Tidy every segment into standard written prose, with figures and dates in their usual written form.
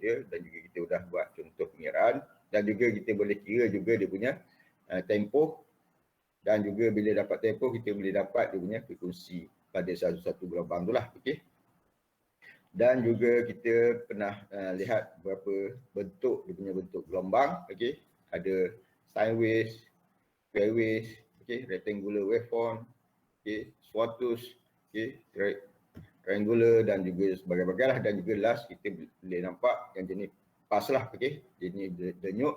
dia, dan juga kita sudah buat contoh pengiraan, dan juga kita boleh kira juga dia punya tempoh, dan juga bila dapat tempoh kita boleh dapat dia punya frekuensi pada satu-satu gelombang tu lah. Okey. Dan juga kita pernah lihat beberapa bentuk dia punya bentuk gelombang. Okey, ada sine waves, square waves, okey, rectangular waveform, okey, swathus, okey, triangular dan juga sebagainya lah. Dan juga last kita boleh nampak yang jenis pas lah, okey, jenis denyut.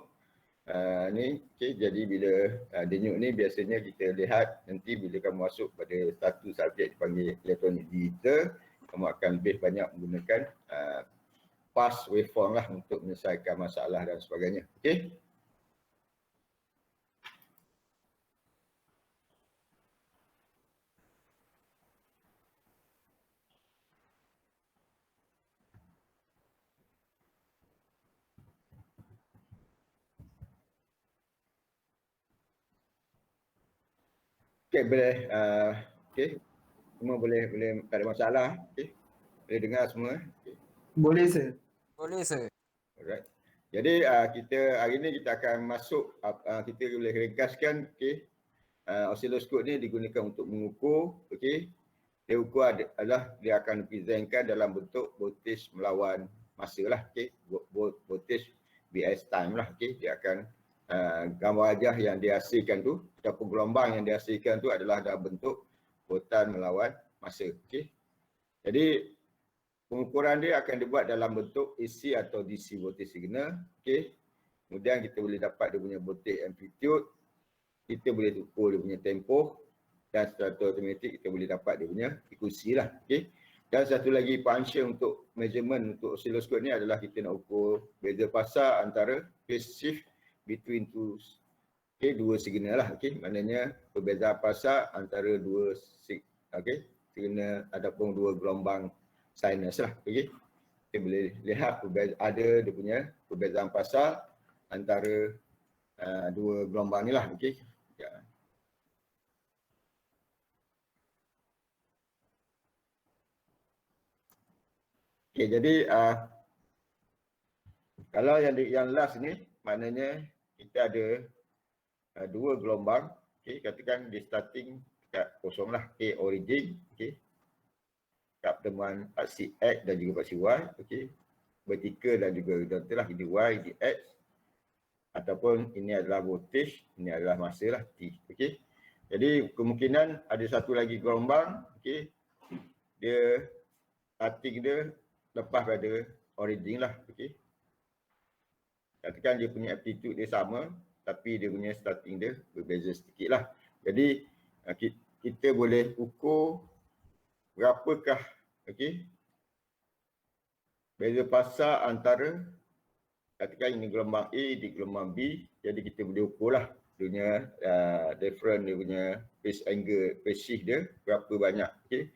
Ni okey, jadi bila denyut ni biasanya kita lihat nanti bila kamu masuk pada satu subjek dipanggil elektronik digital, kamu akan lebih banyak menggunakan pulse waveform lah untuk menyelesaikan masalah dan sebagainya. Okey. Okey, boleh okey. Semua boleh tak ada masalah. Okey. Boleh dengar semua. Okay. Boleh sir. Boleh sir. Alright. Jadi kita hari ni kita akan masuk kita boleh ringkaskan, okey. Osiloskop ni digunakan untuk mengukur, okey. Dia ukur adalah dia akan representkan dalam bentuk voltage melawan masa lah, okey. Voltage BS time lah, okey. Dia akan gambar wajah yang dihasilkan tu ataupun gelombang yang dihasilkan tu adalah dalam bentuk voltan melawan masa, okey. Jadi pengukuran dia akan dibuat dalam bentuk AC atau DC voltage signal, okey. Kemudian kita boleh dapat dia punya voltage amplitude, kita boleh ukur dia punya tempoh, dan secara automatik kita boleh dapat dia punya frekuensi lah, okey. Dan satu lagi function untuk measurement untuk osiloskop ni adalah kita nak ukur beza fasa antara phase shift between two, okey, dua signal lah, okey. Maknanya perbezaan fasa antara dua signal ataupun dua gelombang sinus lah, okey. Kita boleh lihat ada dia punya perbezaan fasa antara dua gelombang ni lah, okey. Ya. Okey, jadi kalau yang last ni maknanya kita ada dua gelombang, okey, katakan di starting kat kosong lah, okey, origin, okey. Kat pertemuan aksi X dan juga aksi Y, okey. Vertikal dan juga horizontal lah, ini Y, ini X. Ataupun ini adalah voltage, ini adalah masa lah T, okey. Jadi kemungkinan ada satu lagi gelombang, okey. Dia starting dia lepas pada origin lah, okey. Katakan dia punya amplitude dia sama, tapi dia punya starting dia berbeza sedikit lah. Jadi kita boleh ukur berapakah, okey, beza fasa antara, katakan ini gelombang A di gelombang B, jadi kita boleh ukur lah dia punya different dia punya phase angle, phase shift dia berapa banyak, okey.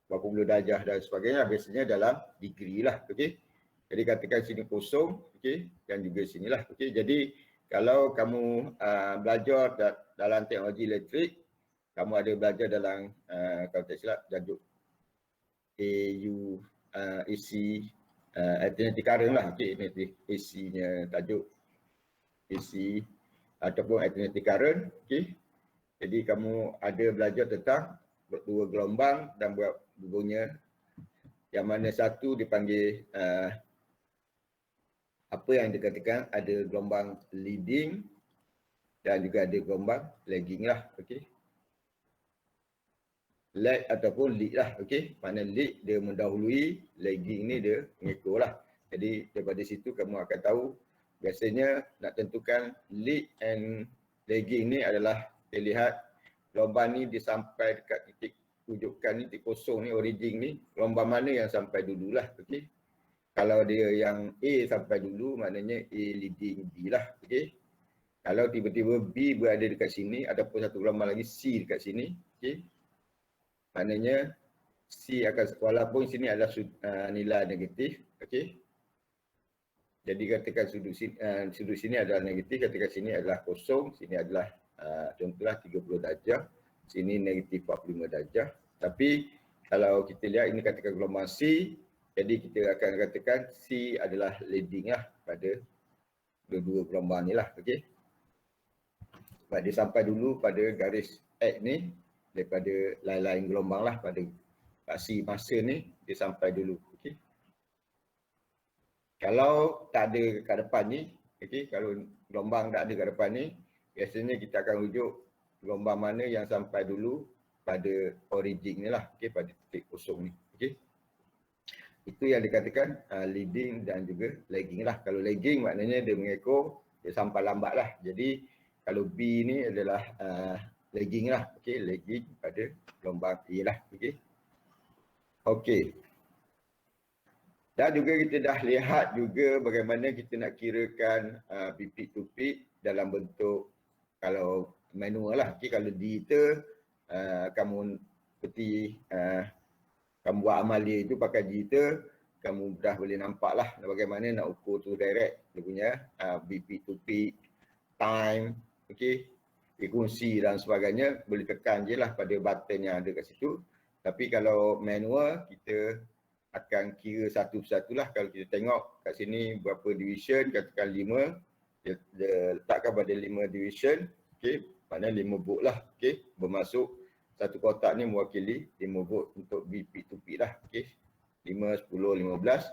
Berapa puluh darjah dan sebagainya, biasanya dalam degree lah, okey. Jadi katakan sini kosong, okey, dan juga sinilah, okey. Jadi kalau kamu belajar dalam teknologi elektrik, kamu ada belajar dalam kalau tak silap tajuk AC alternating current lah, okey. AC-nya tajuk AC ataupun alternating current, okey. Jadi kamu ada belajar tentang dua gelombang dan buat bunyinya, yang mana satu dipanggil apa yang dikatakan ada gelombang leading dan juga ada gelombang lagging lah, okey. Lag ataupun lead lah, okey. Mana lead dia mendahului, lagging ni dia mengikut lah. Jadi daripada situ kamu akan tahu biasanya nak tentukan lead and lagging ni adalah kita lihat gelombang ni dia sampai dekat titik rujukan ni, titik kosong ni, origin ni, gelombang mana yang sampai dululah, okey. Kalau dia yang A sampai dulu, maknanya A leading B lah, okey. Kalau tiba-tiba B berada dekat sini ataupun satu gelombang lagi C dekat sini, okey. Maknanya C akan, walaupun sini adalah nilai negatif, okey. Jadi katakan sudut sini adalah negatif, katakan sini adalah kosong, sini adalah contohlah 30 darjah, sini negatif 45 darjah. Tapi kalau kita lihat ini katakan gelombang C Jadi kita akan katakan C adalah leading lah pada dua-dua gelombang ni lah. Okey. Sebab dia sampai dulu pada garis X ni daripada lain-lain gelombang lah pada aksi masa ni dia sampai dulu. Okey. Kalau tak ada kat depan ni, okey, kalau gelombang tak ada kat depan ni, biasanya kita akan rujuk gelombang mana yang sampai dulu pada origin ni lah, okey, pada titik kosong ni. Okey. Itu yang dikatakan leading dan juga lagging lah. Kalau lagging maknanya dia mengekor, dia sampai lambat lah. Jadi kalau B ni adalah lagging lah. Okey, lagging pada gelombang A lah. Okey. Okey. Dan juga kita dah lihat juga bagaimana kita nak kirakan peak to peak dalam bentuk kalau manual lah. Okey, kalau digital kamu seperti kamu buat amalia itu pakai digital, kamu dah boleh nampak lah bagaimana nak ukur tu direct dia punya BP to peak, time, okey, frekuensi dan sebagainya, boleh tekan je lah pada button yang ada kat situ. Tapi kalau manual, kita akan kira satu persatu lah. Kalau kita tengok kat sini berapa division, katakan 5, dia letakkan pada 5 division, okey, maknanya 5 volt lah, okey, bermasuk satu kotak ni mewakili 5 volt untuk BP to peak lah. Okey. 5, 10, 15.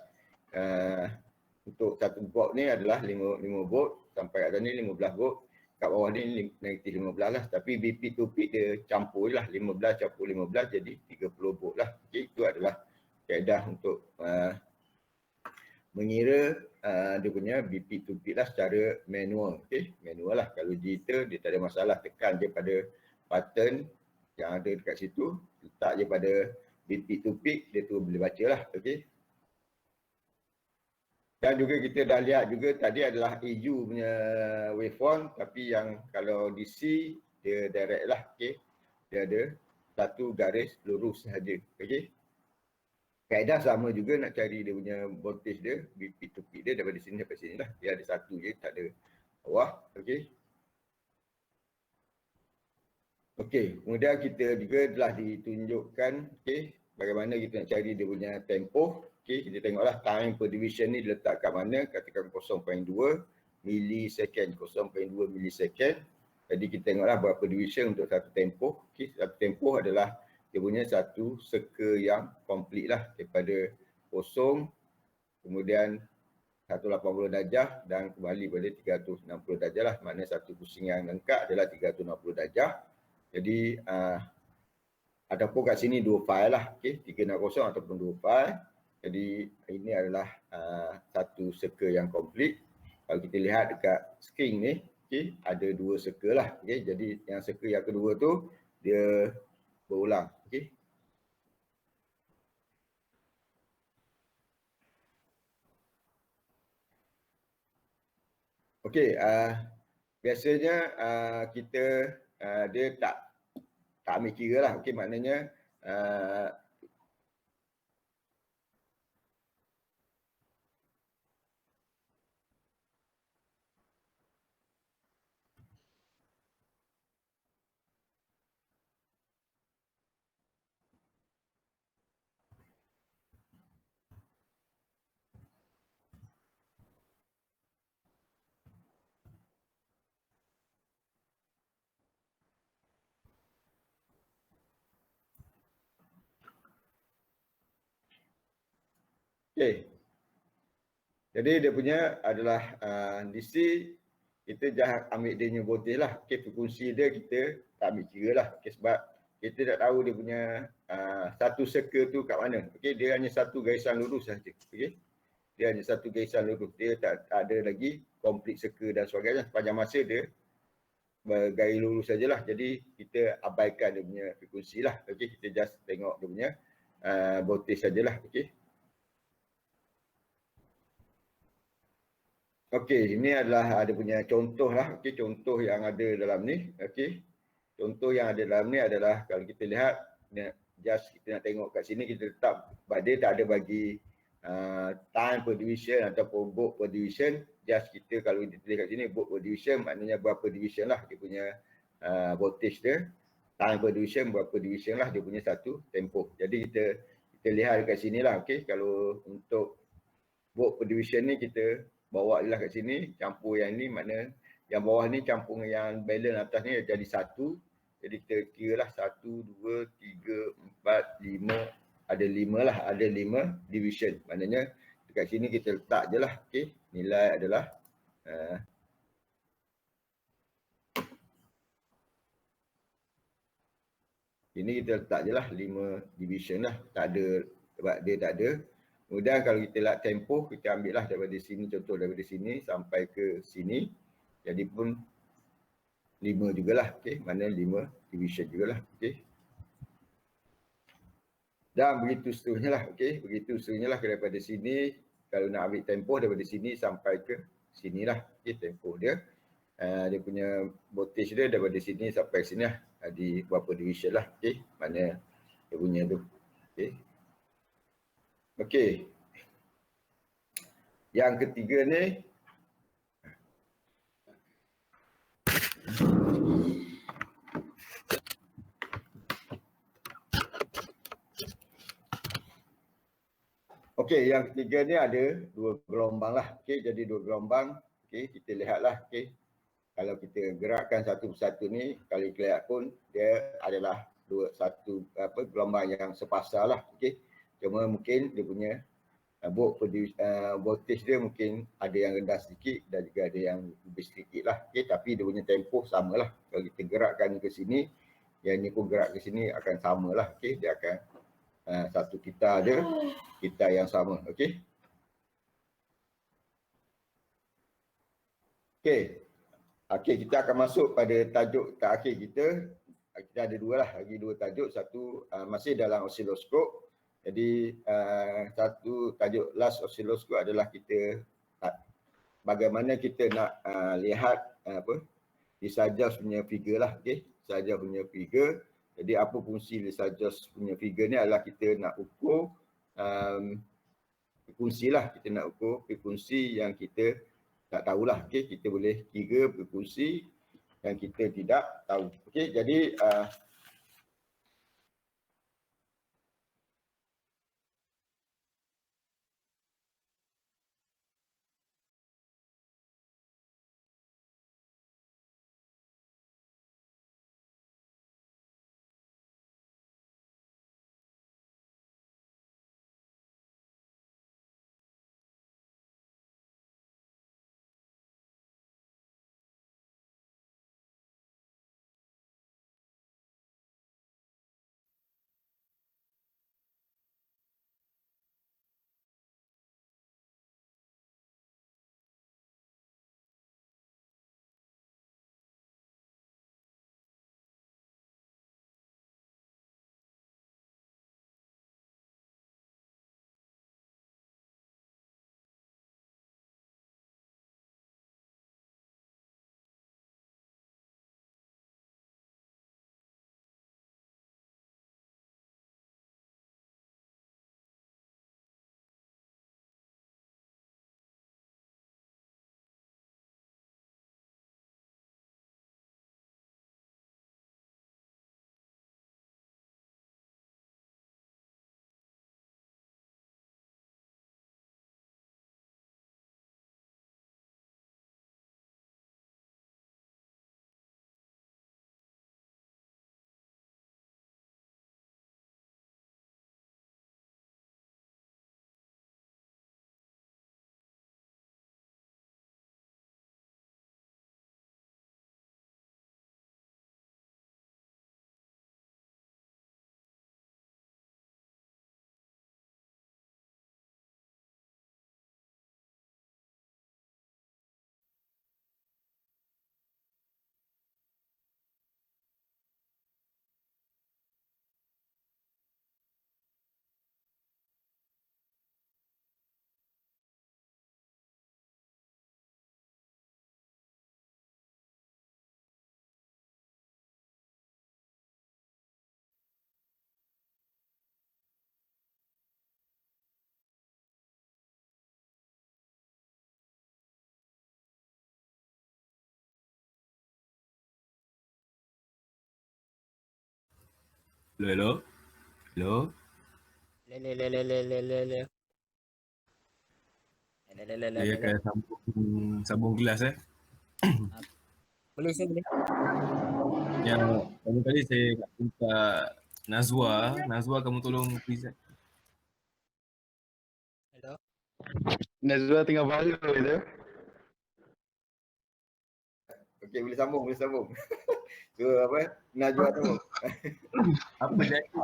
Untuk satu volt ni adalah 5 volt sampai kat ni 15 volt. Kat bawah ni negatif 15 lah. Tapi BP to peak dia campur lah. 15 campur 15 jadi 30 volt lah. Okey. Itu adalah kaedah untuk mengira dia punya BP to peak lah secara manual. Okey. Manual lah. Kalau digital dia tak ada masalah. Tekan je pada button yang ada dekat situ, letak je pada BP to peak, dia tu boleh baca lah. Okay. Dan juga kita dah lihat juga tadi adalah AU punya waveform, tapi yang kalau DC dia direct lah. Okay. Dia ada satu garis lurus sahaja. Okay. Kaedah sama juga nak cari dia punya voltage dia, BP to peak dia daripada sini sampai sini lah. Dia ada satu je, tak ada bawah. Okay. Okey, kemudian kita juga telah ditunjukkan okey bagaimana kita nak cari dia punya tempoh. Okey, kita tengoklah time per division ni diletak kat mana, katakan 0.2 millisecond, 0.2 millisecond. Jadi kita tengoklah berapa division untuk satu tempoh. Okey, satu tempoh adalah dia punya satu circle yang complete lah daripada 0 kemudian 180 darjah dan kembali pada 360 darjah lah. Maknanya satu pusingan lengkap adalah 360 darjah. Jadi ataupun kat sini dua file lah, okey, 360 ataupun dua file. Jadi ini adalah satu circle yang complete. Kalau kita lihat dekat screen ni, okey, ada dua circle lah, okey. Jadi yang circle yang kedua tu dia berulang, okey. Okey, biasanya kita dia tak ambil kira lah. Okey, maknanya okey. Jadi dia punya adalah DC, kita jangan ambil dia punya voltage lah. Okey, frekuensi dia kita tak ambil kira lah. Okey, sebab kita tak tahu dia punya satu circle tu kat mana. Okey, dia hanya satu garisan lurus saja. Okey. Dia hanya satu garisan lurus. Dia tak ada lagi complete circle dan sebagainya. Sepanjang masa dia bergaris lurus sajalah. Jadi kita abaikan dia punya frekuensi lah. Okey, kita just tengok dia punya voltage sajalah. Okey. Okey, ini adalah ada punya contoh lah. Okey, contoh yang ada dalam ni. Okey. Contoh yang ada dalam ni adalah kalau kita lihat, just kita nak tengok kat sini, kita letak, sebab dia tak ada bagi time per division ataupun volt per division. Just kita kalau kita lihat kat sini, volt per division maknanya berapa division lah dia punya voltage dia. Time per division berapa division lah dia punya satu tempoh. Jadi kita kita lihat dekat sini lah. Okay. Kalau untuk work per division ni kita bawa lah kat sini, campur yang ni, makna yang bawah ni campur yang balance atas ni jadi satu. Jadi kita kira lah 1, 2, 3, 4, 5, ada 5 lah, ada 5 division. Maknanya dekat sini kita letak je lah. Okay. Nilai adalah ini kita letak je lah 5 division lah. Tak ada, sebab dia tak ada. Kemudian kalau kita nak tempoh, kita ambil lah daripada sini, contoh daripada sini sampai ke sini. Jadi pun 5 jugalah. Okay. Mana 5 division jugalah. Okay. Dan begitu seterusnya lah. Okay. Begitu seterusnya lah daripada sini. Kalau nak ambil tempoh daripada sini sampai ke sini lah. Okay. Tempoh dia. Dia punya voltage dia daripada sini sampai sini lah. Di berapa division lah. Okay. Mana dia punya tu. Okay. Okay. Yang ketiga ni. Okey, yang ketiga ni ada 2 gelombang lah. Okey, jadi 2 gelombang. Okey, kita lihatlah. Okey, kalau kita gerakkan satu persatu ni, kalau kita lihat pun dia adalah gelombang yang sepasar lah. Okey, cuma mungkin dia punya voltage dia mungkin ada yang rendah sedikit dan juga ada yang lebih sedikit lah. Okey, tapi dia punya tempoh sama lah. Kalau kita gerakkan ke sini, yang ni pun gerak ke sini akan sama lah. Okey, dia akan satu kita je, kita yang sama. Okey. Okey. Okey, kita akan masuk pada tajuk terakhir kita. Kita ada dua lah, lagi dua tajuk. Satu masih dalam osiloskop. Jadi satu tajuk last osiloskop adalah kita bagaimana kita nak lihat Lissajous punya figure lah. Okey, Lissajous punya figure. Jadi apa fungsi Lissajous punya figure ni adalah kita nak ukur frekuensi lah. Kita nak ukur frekuensi yang kita tak tahulah. Okay. Kita boleh kira frekuensi yang kita tidak tahu. Okay. Jadi Hello. Hello. Hello. Dia akan sambung gelas Boleh saya boleh. Yang tadi saya minta Nazwa kamu tolong present. Hello. Nazwa tengah baru tu. Okey, boleh sambung. So apa? Najwa tu. Apa dia tu?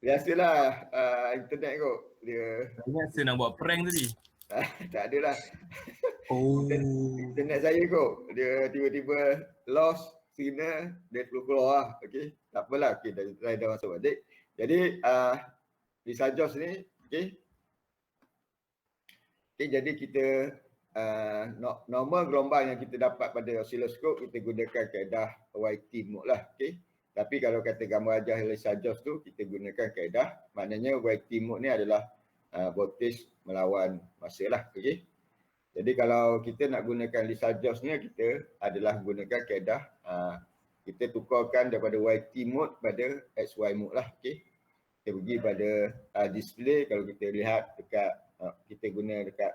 Biasalah internet kot. Dia Saya ingat saya nak buat prank tadi. tak adalah. Oh. Internet saya kot. Dia tiba-tiba lost signal, dia keluar lah. Okey. Tak apalah. Okey, dah masuk balik. Jadi Lisa Joss ni, okey. Okey, jadi kita normal gelombang yang kita dapat pada oscilloscope, kita gunakan kaedah YT mode lah. Okey. Tapi kalau kata gambar ajar Lisa Joss tu, kita gunakan kaedah, maknanya YT mode ni adalah voltage melawan masa lah. Okey. Jadi kalau kita nak gunakan Lisa Joss ni, kita adalah gunakan kaedah kita tukarkan daripada YT mode pada XY mode lah. Okey. Kita pergi pada display, kalau kita lihat dekat kita guna dekat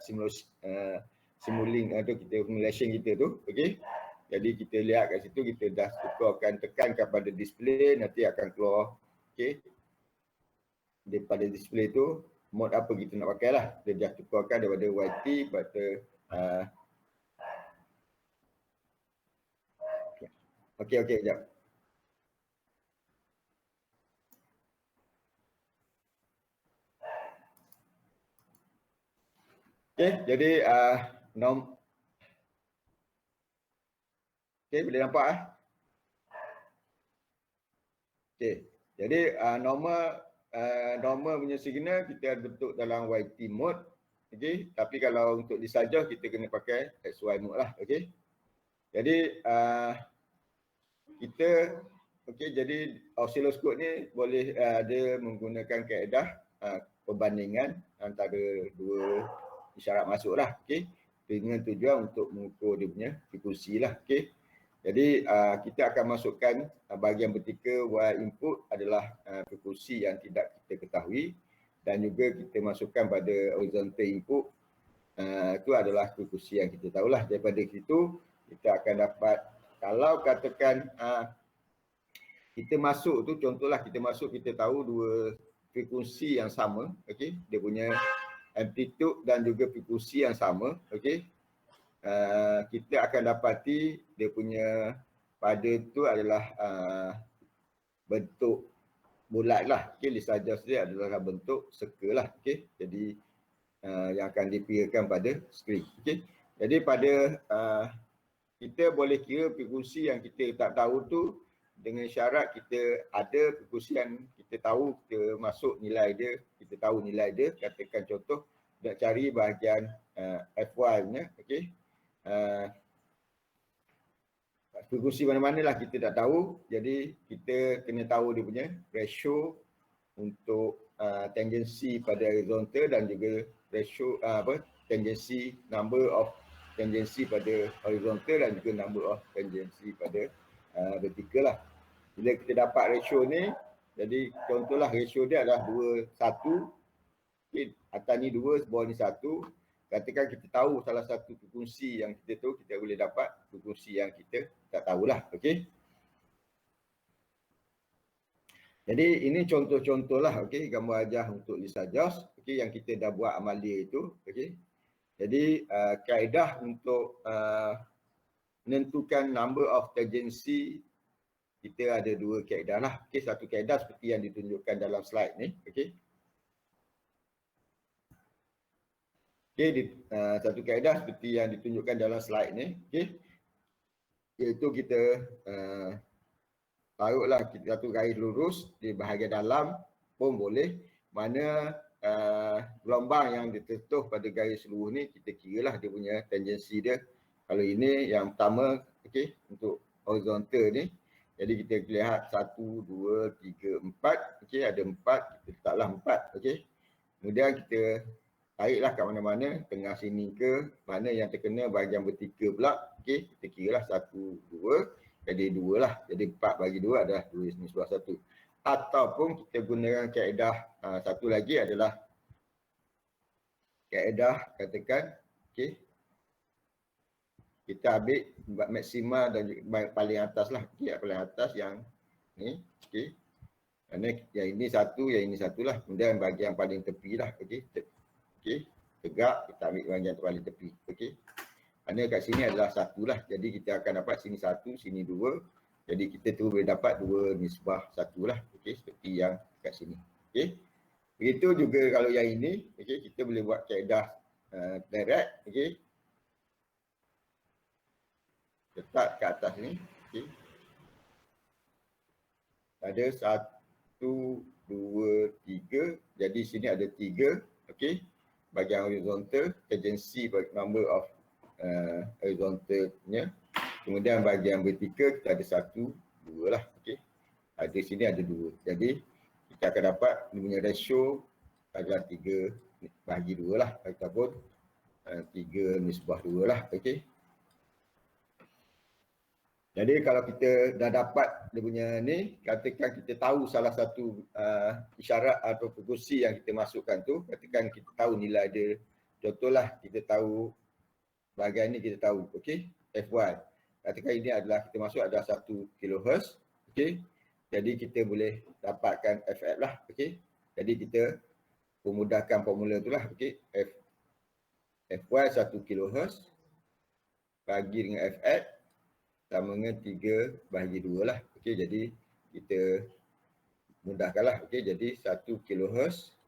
simulink tu, kita simulation kita tu. Okey. Jadi kita lihat kat situ, kita dah tukarkan, tekankan pada display, nanti akan keluar. Okey. Daripada display tu mode apa kita nak pakai lah. Kita dah tukarkan daripada YT pada okey, sekejap. Okey, jadi okey, boleh nampak Okey. Jadi normal punya signal kita bentuk dalam YT mode. Okey, tapi kalau untuk disajah kita kena pakai XY mode lah. Okey. Jadi kita jadi oscilloscope ni boleh dia menggunakan kaedah perbandingan antara dua isyarat masuk lah. Okey. Dengan tujuan untuk mengukur dia punya frekuensi lah. Okey. Jadi kita akan masukkan bahagian vertikal Y input adalah frekuensi yang tidak kita ketahui, dan juga kita masukkan pada horizontal input itu adalah frekuensi yang kita tahulah. Daripada situ kita akan dapat, kalau katakan kita masuk tu, contohlah kita masuk, kita tahu dua frekuensi yang sama, okey, dia punya amplitude dan juga frekuensi yang sama, okey. Kita akan dapati dia punya pada tu adalah bentuk bulat lah. Okay, Lisa Joss dia adalah bentuk circle lah. Okay. Jadi yang akan dipikirkan pada skrin. Okay. Jadi pada kita boleh kira frekuensi yang kita tak tahu tu dengan syarat kita ada frekuensi yang kita tahu, kita masuk nilai dia, kita tahu nilai dia. Katakan contoh nak cari bahagian FY nya, okay. Frekuensi mana-mana lah kita tak tahu, jadi kita kena tahu dia punya ratio untuk tangensi pada horizontal dan juga ratio tangensi, number of tangensi pada horizontal dan juga number of tangensi pada vertical lah. Bila kita dapat ratio ni, jadi contohlah ratio dia adalah 2:1, okay, atas ni 2, bawah ni 1. Katakan kita tahu salah satu frekuensi yang kita tahu, kita boleh dapat frekuensi yang kita tak tahulah. Okey. Jadi ini contoh-contoh lah, okey, gambar ajar untuk Lisa Joss, okey, yang kita dah buat amalia itu, okey. Jadi kaedah untuk menentukan number of tangency, kita ada dua kaedah lah. Okey, satu kaedah seperti yang ditunjukkan dalam slide ni, okey. Okey, satu kaedah seperti yang ditunjukkan dalam slide ni, okey. Iaitu kita taruhlah kita satu garis lurus di bahagian dalam pun boleh, mana gelombang yang ditentuh pada garis seluruh ni kita kiralah dia punya tangensi dia. Kalau ini yang pertama, okey, untuk horizontal ni, jadi kita lihat 1, 2, 3, 4, okey, ada 4, kita letaklah 4, okey. Kemudian kita tariklah kat mana-mana, tengah sini ke, mana yang terkena bahagian vertikal pula, okey, kita kiralah 1, 2, jadi 2 lah. Jadi 4 bagi 2 adalah 2 sini sebelah 1. ataupun kita gunakan kaedah satu lagi adalah kaedah katakan okey, kita ambil maksima dan paling atas lah, okey, paling atas yang ni, okey. Kerana yang ini satu, yang ini satulah. Kemudian bahagian paling tepi lah, okey. Okey, tegak, kita ambil bahagian paling tepi, okey. Kerana kat sini adalah satu lah, jadi kita akan dapat sini satu, sini dua. Jadi kita tu boleh dapat dua nisbah satu lah, okey, seperti yang kat sini, okey. Begitu juga kalau yang ini, okey, kita boleh buat kaedah direct, okey. Letak ke atas ni, okey. Ada 1, 2, 3. Jadi sini ada 3, okey. Bahagian horizontal, tangency number of horizontalnya. Kemudian bahagian vertikal kita ada 1, 2 lah, okey. Di sini ada 2. Jadi kita akan dapat dia punya ratio adalah 3 bahagi 2 lah, ataupun 3 nisbah 2 lah, okey. Jadi kalau kita dah dapat dia punya ni, katakan kita tahu salah satu isyarat atau kursi yang kita masukkan tu, katakan kita tahu nilai dia, contohlah kita tahu bahagian ni kita tahu, okey, F1. Katakan ini adalah kita masuk adalah 1 kHz, okey. Jadi kita boleh dapatkan FF lah, okey. Jadi kita memudahkan formula tu lah, okey. F1 1 kHz bagi dengan FF sama dengan 3 bahagi 2 lah, okey. Jadi kita mudahkanlah, okey. Jadi 1 kHz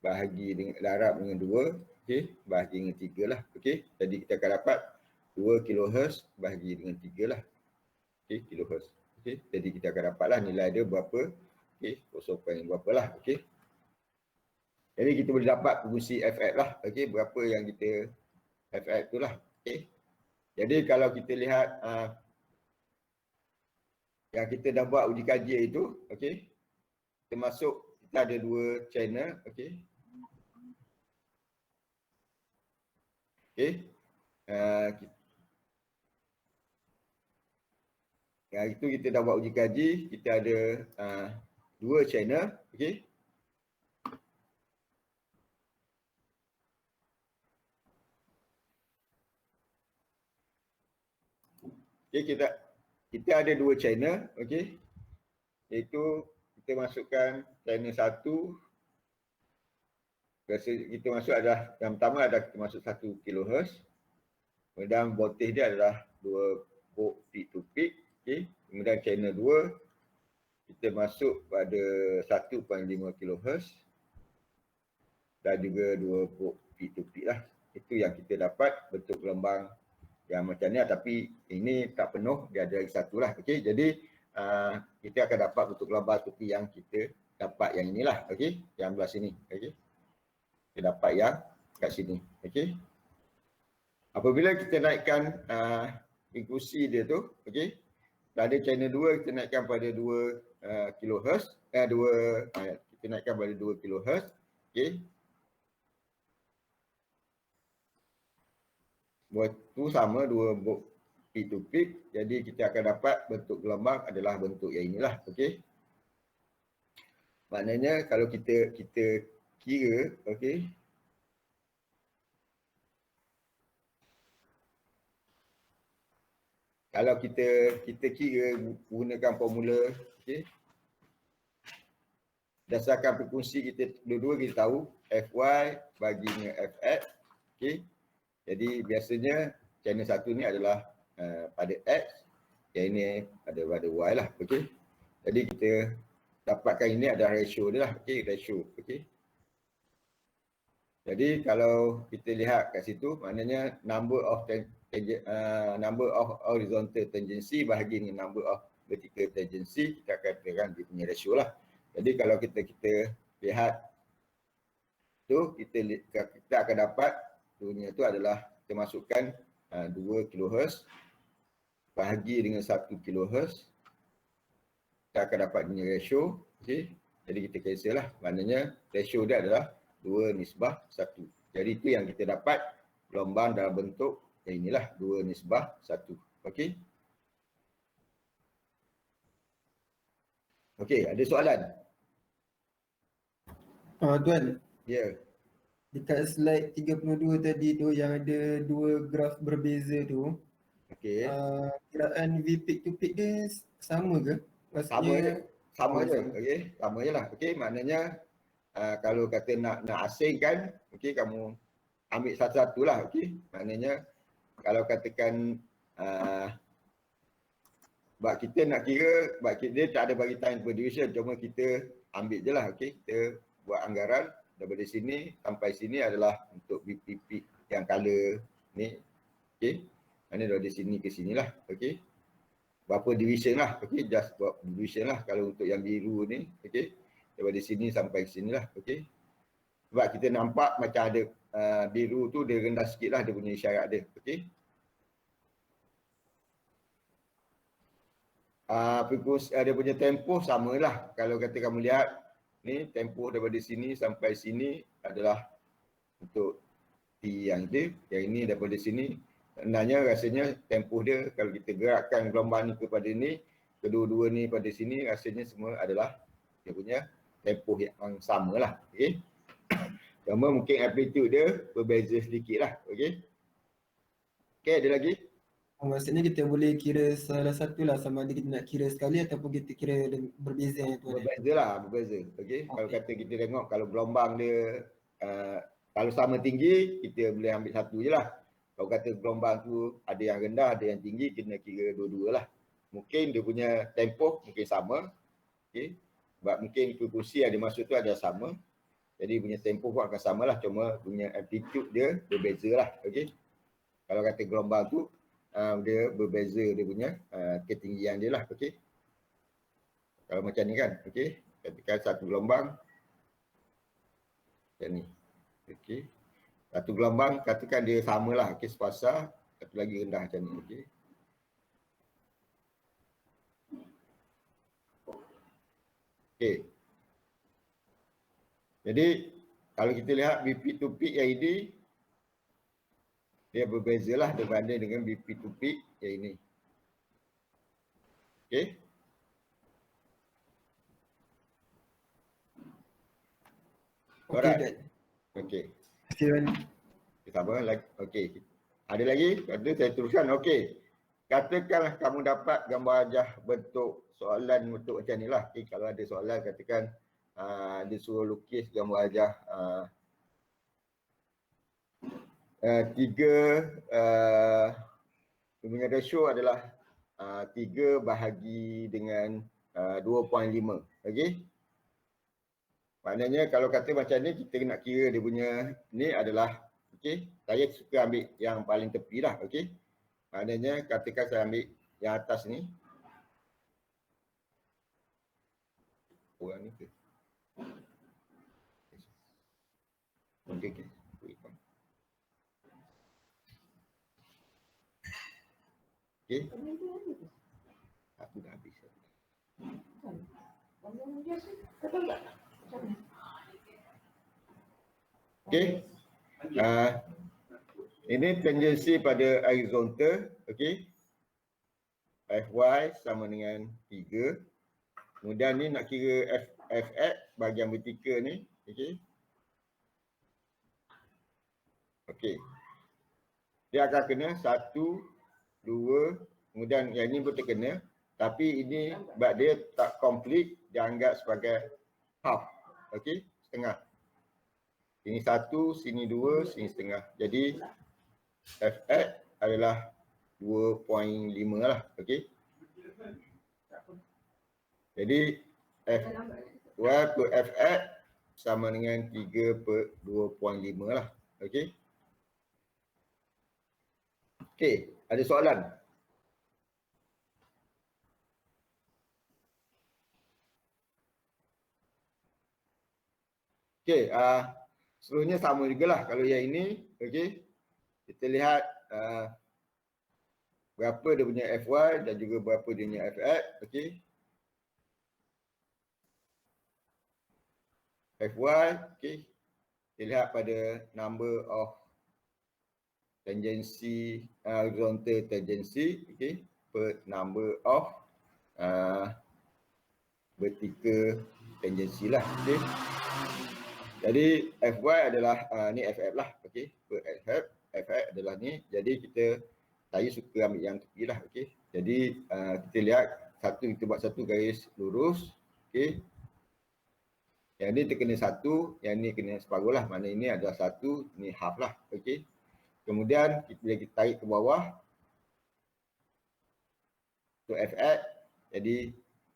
bahagi dengan darab dengan 2, okey, bahagi dengan 3 lah, okey. Jadi kita akan dapat 2 kHz bahagi dengan 3 lah, okey, kHz. Okey, jadi kita akan dapatlah nilai dia berapa, okey, 0. berapa lah, okey. Jadi kita boleh dapat fungsi FF lah, okey, berapa yang kita FF tu lah, okey. Jadi kalau kita lihat yang kita dah buat uji kajian itu, okey, kita masuk, kita ada 2 channel, okey. Okey. Yang itu kita dah buat uji kaji, kita ada 2 channel, okey. Okey, kita ada 2 channel, okey. Iaitu kita masukkan channel 1. Biasa kita masuk adalah yang pertama adalah kita masuk 1 kHz. Kemudian voltage dia adalah 2 volt peak to peak. Okay. Kemudian channel 2 kita masuk pada 1.5 kHz dan juga 2 volt peak to peak lah. Itu yang kita dapat bentuk gelombang yang macam ni, tapi ini tak penuh, dia ada lagi satu lah. Okay. Jadi kita akan dapat bentuk gelombang seperti yang kita dapat yang inilah. Okay. Yang belah sini. Okay. Kita dapat yang kat sini. Okay. Apabila kita naikkan frekuensi dia tu, okay, pada channel 2 kita naikkan pada 2 kHz, kita naikkan pada 2 kHz, okay. Waktu sama 2 volt peak to peak, jadi kita akan dapat bentuk gelombang adalah bentuk yang inilah, okey. Maknanya kalau kita kira, okey, kalau kita kira gunakan formula, okey, berdasarkan frekuensi kita dua-dua kita tahu Fy bagi dengan Fx, okey. Jadi biasanya channel 1 ni adalah pada X, yang ini pada Y lah, okey. Jadi kita dapatkan ini adalah ratio dia lah, okey, ratio, okey. Jadi kalau kita lihat kat situ, maknanya number of horizontal tangency bahagi dengan number of vertical tangency, kita akan katakan dia punya ratio lah. Jadi kalau kita lihat tu, kita akan dapat punya tu adalah kita masukkan 2 kHz bahagi dengan 1 kHz, kita akan dapat punya ratio, okey. Jadi kita cancel lah, maknanya ratio dia adalah 2 nisbah 1. Jadi itu yang kita dapat gelombang dalam bentuk yang inilah 2 nisbah 1. Okey. Okey, ada soalan? Tuan, Ya. dekat slide 32 tadi tu yang ada dua graf berbeza tu, Okey. kiraan V peak to peak dia sama ke? Sama je. Maksudnya Sama je. sama. Okey, sama je lah. Okey, maknanya kalau kata nak asingkan, okey, kamu ambil satu-satu lah. Okey, maknanya kalau katakan sebab kita nak kira, sebab dia tak ada bagi time per division, cuma kita ambil je lah. Okey, kita buat anggaran daripada sini sampai sini adalah untuk BPP yang color ni. Okey, mana dari sini ke sini lah. Okey, berapa division lah. Okey, just buat division lah kalau untuk yang biru ni. Okey, daripada sini sampai sini lah. Okey, sebab kita nampak macam ada biru tu dia rendah sikit lah dia punya isyarat dia. Okey, dia punya tempoh samalah. Kalau kata kamu lihat ni tempoh daripada sini sampai sini adalah untuk T yang itu, yang ini daripada sini. Sebenarnya rasanya tempoh dia kalau kita gerakkan gelombang ni kepada ni, kedua-dua ni pada sini rasanya semua adalah dia punya tempoh yang sama lah. Okey. Cuma mungkin amplitude dia berbeza sedikit lah. Okey. Okey, ada lagi? Maksudnya kita boleh kira salah satu lah, sama ada kita nak kira sekali ataupun kita kira berbeza yang tuan. Berbeza lah, berbeza. Okey. Kalau kata kita tengok kalau gelombang dia kalau sama tinggi, kita boleh ambil satu je lah. Kalau kata gelombang tu ada yang rendah, ada yang tinggi, kena kira dua-dua lah. Mungkin dia punya tempoh mungkin sama. Okey. Sebab mungkin kursi yang dimaksud tu ada sama. Jadi punya tempoh pun akan sama lah. Cuma punya amplitude dia berbeza lah. Okey. Kalau kata gelombang tu, dia berbeza dia punya ketinggian dia lah. Okey. Kalau macam ni kan. Okey. Katakan satu gelombang. Macam ni. Okey. Satu gelombang katakan dia samalah. Okey, sepasar. Satu lagi rendah macam ni. Okey. Okey. Jadi kalau kita lihat BP to peak yang ini, dia berbezalah berbanding dengan BP to peak yang ini. Okey. Alright. Okey. Terima Sama lagi. Okey. Ada lagi? Ada, saya teruskan. Okey. Katakanlah kamu dapat gambar wajah bentuk soalan bentuk macam ni lah. Okay, kalau ada soalan katakan dia suruh lukis gambar wajah tiga punya ratio adalah 3 bahagi dengan 2.5. Okey. Maknanya kalau kata macam ni kita nak kira dia punya ni adalah okey, saya suka ambil yang paling tepi lah. Okey. Maknanya katakan saya ambil yang atas ni. Orang ni ke? Okey, okey. Okey. Aku dah habis. Okey. Ini tangensi pada horizontal. Okey. Fy sama dengan 3. Kemudian ni nak kira fx bahagian vertikal ni. Okey. Okey. Dia akan kena 1, 2, kemudian yang ni pun terkena. Tapi ini sebab dia tak complete, dia anggap sebagai half. Okey, setengah. Sini 1, sini 2, sini setengah. Jadi fx adalah 2.5 lah. Okey. Jadi fy per fx sama dengan 3 per 2.5 lah. Okey. Okey, ada soalan? Okey, seluruhnya sama jugalah kalau yang ini. Okey. Kita lihat berapa dia punya fy dan juga berapa dia punya fx. Okey. Fy, okey. Kita lihat pada number of tangency, horizontal tangency, okey, per number of vertical tangency lah. Okey. Jadi FY adalah ni FF lah. Okey. FF adalah ni. Jadi kita suka ambil yang tepi lah. Okey. Jadi kita lihat kita buat satu garis lurus. Okey. Yang ni terkena 1, yang ni kena separuh lah. Mana ini adalah 1, ni half lah. Okey. Kemudian bila kita tarik ke bawah untuk FX, jadi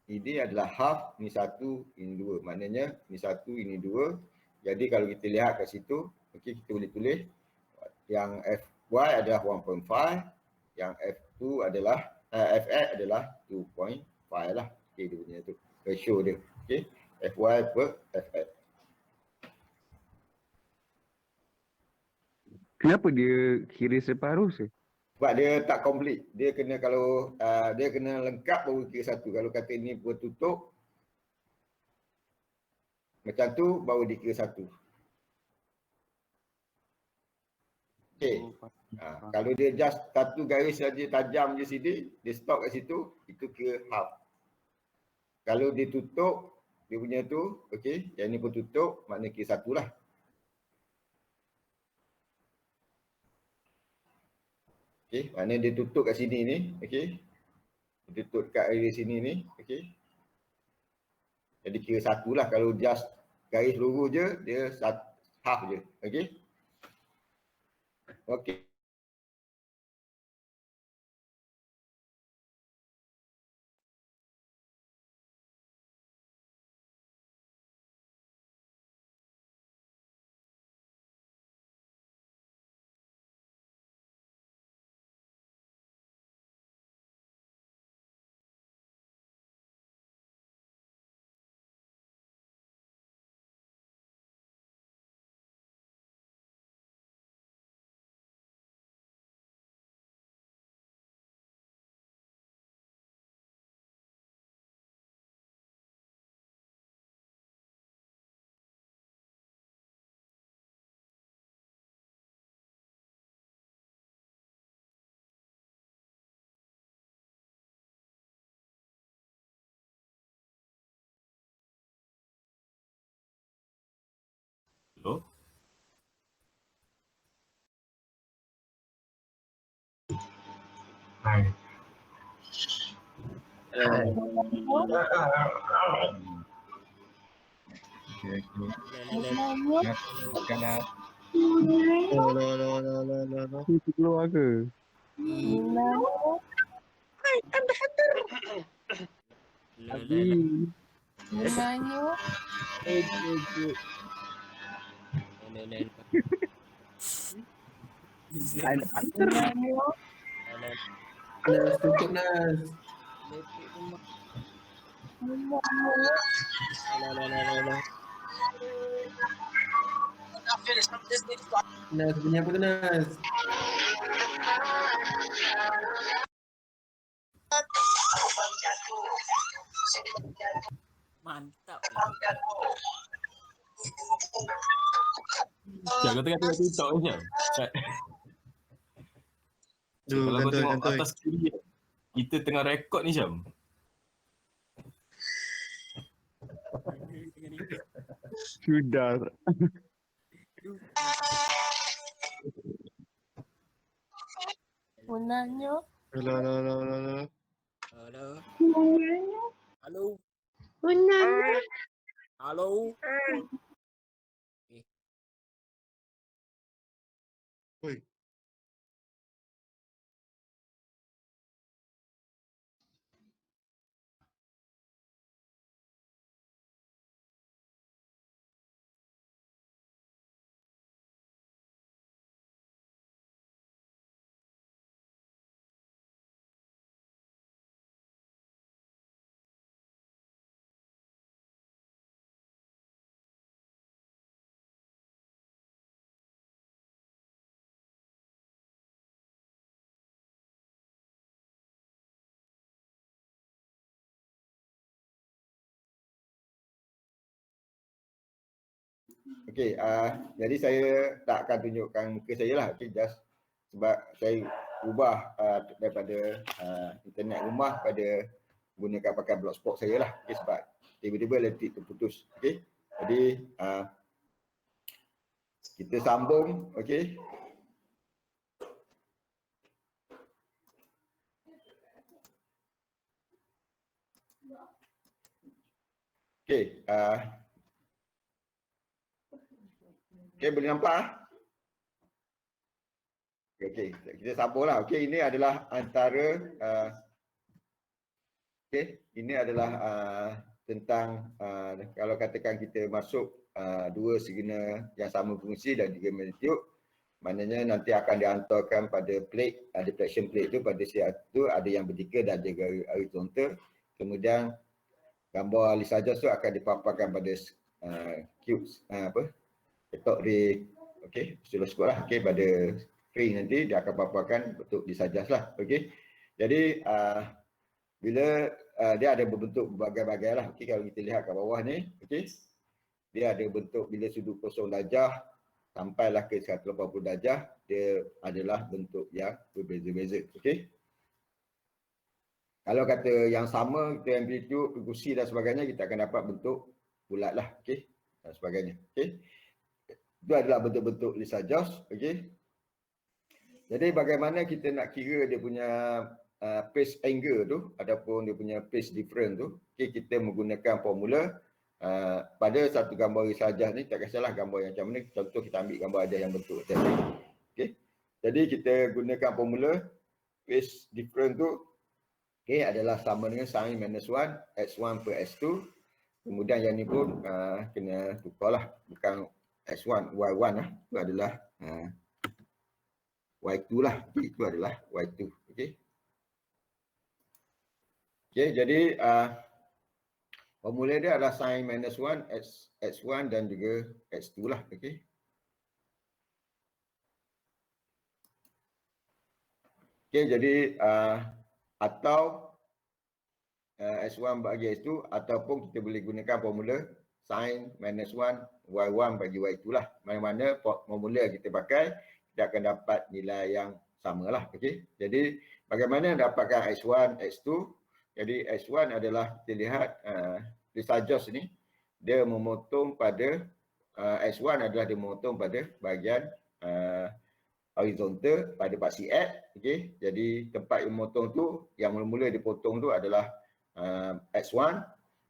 ini adalah half, ni 1, ini 2. Maknanya ni 1, ini 2. Jadi kalau kita lihat kat situ, okey, kita boleh tulis yang FY adalah 1.5, yang F2 adalah FX adalah 2.5 lah. Okey, dia punya tu ratio dia. Okey. FY per FX. Kenapa dia kira separuh sih? Sebab dia tak complete. Dia kena kalau dia kena lengkap baru kira 1. Kalau kata ini bertutup macam tu baru dikira 1. Okey. Kalau dia just satu garis saja tajam je sini, dia stop kat situ, itu kira half. Kalau dia tutup dia punya tu, okey, yang ni pun tutup, maknanya kira 1 lah. Okey, maknanya dia tutup kat sini ni, okey. Dia tutup kat area sini ni, okey. Jadi kira 1 lah. Kalau just garis lurus je, dia half je, okey. Okey. Hello? Hai. Okay. Sekarang Itu keluar ke? Nas, tutup Nas. Nas, bunyi apa tu Nas? Mantap. Ya, kau tengah tengok TikTok ni Syam. Kalau kau tengok atas kiri, kita tengah rekod ni Syam. Sudah. Gunanya? Halo. Halo. Gunanya? Halo. Okey, jadi saya tak akan tunjukkan muka saya lah. Okey, just sebab saya ubah daripada internet rumah pada gunakan pakai blogspot saya lah. Okey, sebab tiba-tiba elektrik terputus. Okey. Jadi kita sambung, okey. Okey, okey boleh nampak? Okey, kita sambunglah. Okey, ini adalah antara okey, ini adalah tentang kalau katakan kita masuk dua signal yang sama fungsi dan juga magnitude, maknanya nanti akan dihantarkan pada plate, deflection plate itu pada satu ada yang vertikal dan juga horizontal. Kemudian gambar Lisa Jones tu akan dipaparkan pada cubes cathode ray, okey, oscilloscope lah, okey, pada screen nanti dia akan paparkan bentuk Lisa Jones lah, okey. Jadi bila dia ada berbentuk berbagai-bagai lah, okey, kalau kita lihat kat bawah ni, okey, dia ada bentuk bila sudut kosong darjah sampailah ke 180 darjah, dia adalah bentuk yang berbeza-beza, okey. Kalau kata yang sama, kita amplitude, frekuensi dan sebagainya, kita akan dapat bentuk bulat lah, okey, dan sebagainya, okey. Itu adalah bentuk-bentuk Lisa Jones, okey. Jadi bagaimana kita nak kira dia punya phase angle tu ataupun dia punya phase difference tu, okey, kita menggunakan formula pada satu gambar Lisa Jones ni, tak kisahlah gambar yang macam mana, contoh kita ambil gambar aja yang bentuk tadi, okey. Jadi kita gunakan formula phase difference tu, okey, adalah sama dengan sin -1 x1 per x2. Kemudian yang ni pun kena tukarlah, bukan x1 y1 lah, itu adalah y2 lah, okay, itu adalah y2, okey. Okey, jadi formula dia adalah sin -1 x1 dan juga x2 lah, okey. Okey, jadi atau x1 bagi x2 ataupun kita boleh gunakan formula sin -1 y1 bagi y2 lah. Mana-mana formula kita pakai, kita akan dapat nilai yang sama lah. Okey. Jadi bagaimana dapatkan x1, x2? Jadi x1 adalah kita lihat Lisa Jones ni dia memotong pada x1 adalah dia memotong pada bahagian horizontal pada paksi X, okey. Jadi tempat yang memotong tu, yang mula-mula dipotong tu adalah X1.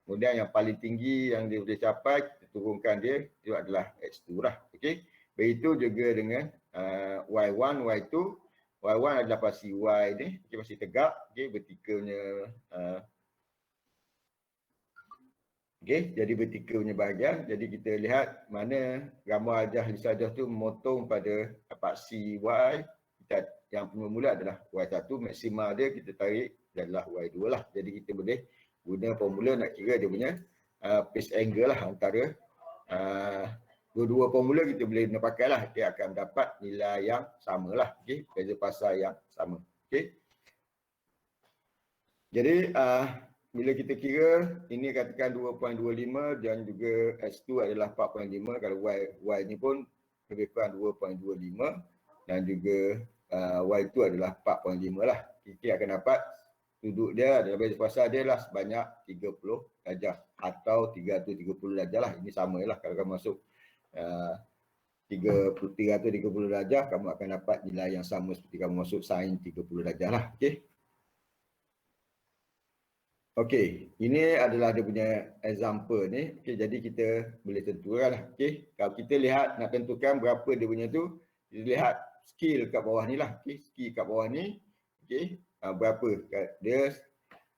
Kemudian yang paling tinggi yang dia boleh capai, kita turunkan dia, itu adalah X2 lah, okey. Begitu juga dengan Y1, Y2. Y1 adalah paksi Y ni, okey, paksi tegak, okey, vertikalnya okey, jadi vertikal punya bahagian. Jadi kita lihat mana gambar ajah Lisa Jones tu memotong pada paksi Y. Yang mula adalah Y1, maksima dia kita tarik adalah Y2 lah. Jadi kita boleh guna formula nak kira dia punya phase angle lah antara dua-dua formula kita boleh guna pakai lah. Dia akan dapat nilai yang sama lah. Okey, phase pasal yang sama. Okey. Jadi bila kita kira ini katakan 2.25 dan juga X2 adalah 4.5, kalau Y ni pun lebih kurang 2.25 dan juga Y2 adalah 4.5 lah. Kita akan dapat sudut dia adalah beza pasal dia lah sebanyak 30 darjah atau 330 darjah lah. Ini sama lah kalau kamu masuk 330 darjah, kamu akan dapat nilai yang sama seperti kamu masuk sin 30 darjah lah. Okey. Okey, ini adalah dia punya example ni. Okey, jadi kita boleh tentukan lah. Okey, kalau kita lihat nak tentukan berapa dia punya tu, kita lihat scale kat bawah ni lah. Okey, scale kat bawah ni. Okey, berapa? Dia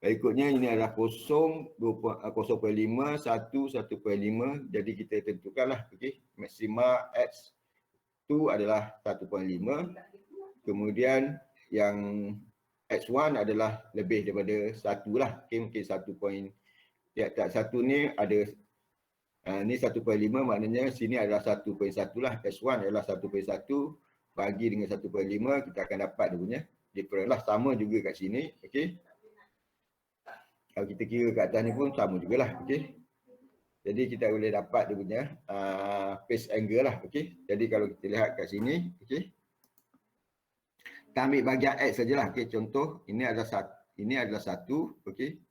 berikutnya ini adalah 0, 0.5, 1, 1.5. Jadi kita tentukanlah. Okey, maksima X2 adalah 1.5. Kemudian yang X1 adalah lebih daripada 1 lah. Okay, mungkin 1 point. Ya, tak 1 ni ada ni 1.5, maknanya sini adalah 1.1 lah. X1 adalah 1.1 bagi dengan 1.5, kita akan dapat dia punya difference lah. Sama juga kat sini. Okey. Kalau kita kira kat atas ni pun sama jugalah. Okey. Jadi kita boleh dapat dia punya phase angle lah. Okey. Jadi kalau kita lihat kat sini, okey. Kita ambil bahagian X sajalah. Okay, contoh ini adalah 1, okey.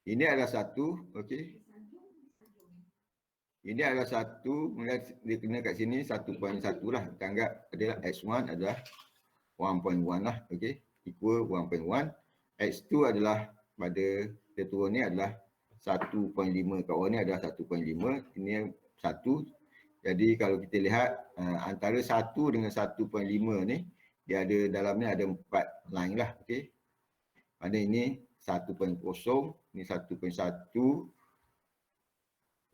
Ini adalah 1, okey. Ini adalah 1, kemudian dia kena kat sini 1.1 lah. Kita anggap adalah X1 adalah 1.1 lah, okey. Equal 1.1. X2 adalah pada dia turun ni adalah 1.5. Kat bawah ni adalah 1.5. Ini 1. Jadi kalau kita lihat antara 1 dengan 1.5 ni, dia ada dalam ni ada 4 line lah, okey. Pada ini 1.0, ini 1.1,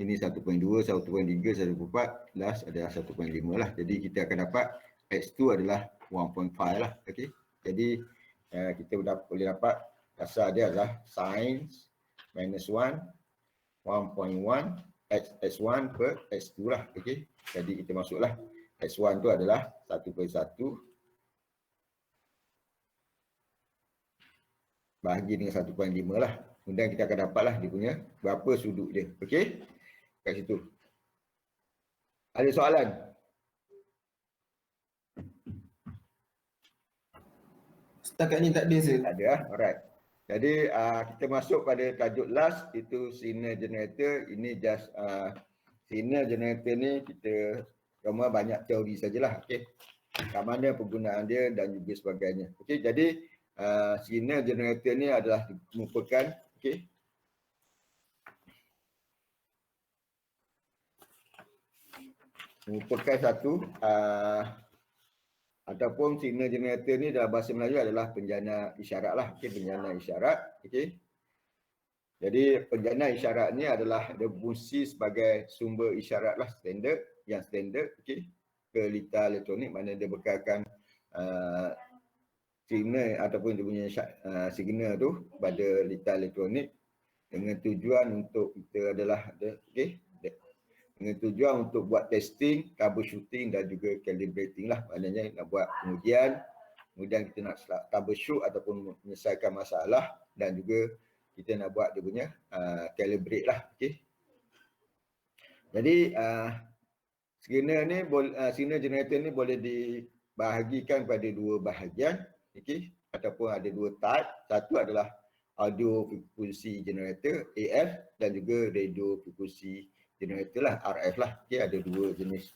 ini 1.2, 1.3, 1.4, last adalah 1.5 lah. Jadi kita akan dapat X2 adalah 1.5 lah. Okay. Jadi kita boleh dapat dasar dia adalah sin minus 1, 1.1, X1 per X2 lah. Okay. Jadi kita masuklah X1 tu adalah 1.1 bahagi dengan 1.5 lah. Kemudian kita akan dapatlah dia punya berapa sudut dia. Okey. Kat situ. Ada soalan? Setakat ni tak ada sir. Tak ada lah. Alright. Jadi kita masuk pada tajuk last, itu signal generator. Ini just signal generator ni kita cuma banyak teori sajalah. Okey. Kat mana penggunaan dia dan juga sebagainya. Okey. Jadi signal generator ni adalah merupakan okey, merupakan satu ataupun signal generator ni dalam bahasa Melayu adalah penjana isyarat lah. Okey, penjana isyarat. Okey. Jadi penjana isyarat ni adalah ada fungsi sebagai sumber isyarat lah, standard, yang standard, okey, ke litar elektronik, mana dia bekalkan signal ataupun dia punya signal tu pada litar elektronik dengan tujuan untuk kita adalah okey, dengan tujuan untuk buat testing, troubleshooting dan juga calibrating lah. Maknanya nak buat pengujian, kemudian kita nak troubleshoot ataupun menyelesaikan masalah, dan juga kita nak buat dia punya calibrate lah. Okey. Jadi signal generator ni boleh dibahagikan pada dua bahagian. Okey, ataupun ada dua type. Satu adalah audio frequency generator AF dan juga radio frequency generator lah, RF lah. Okey, ada dua jenis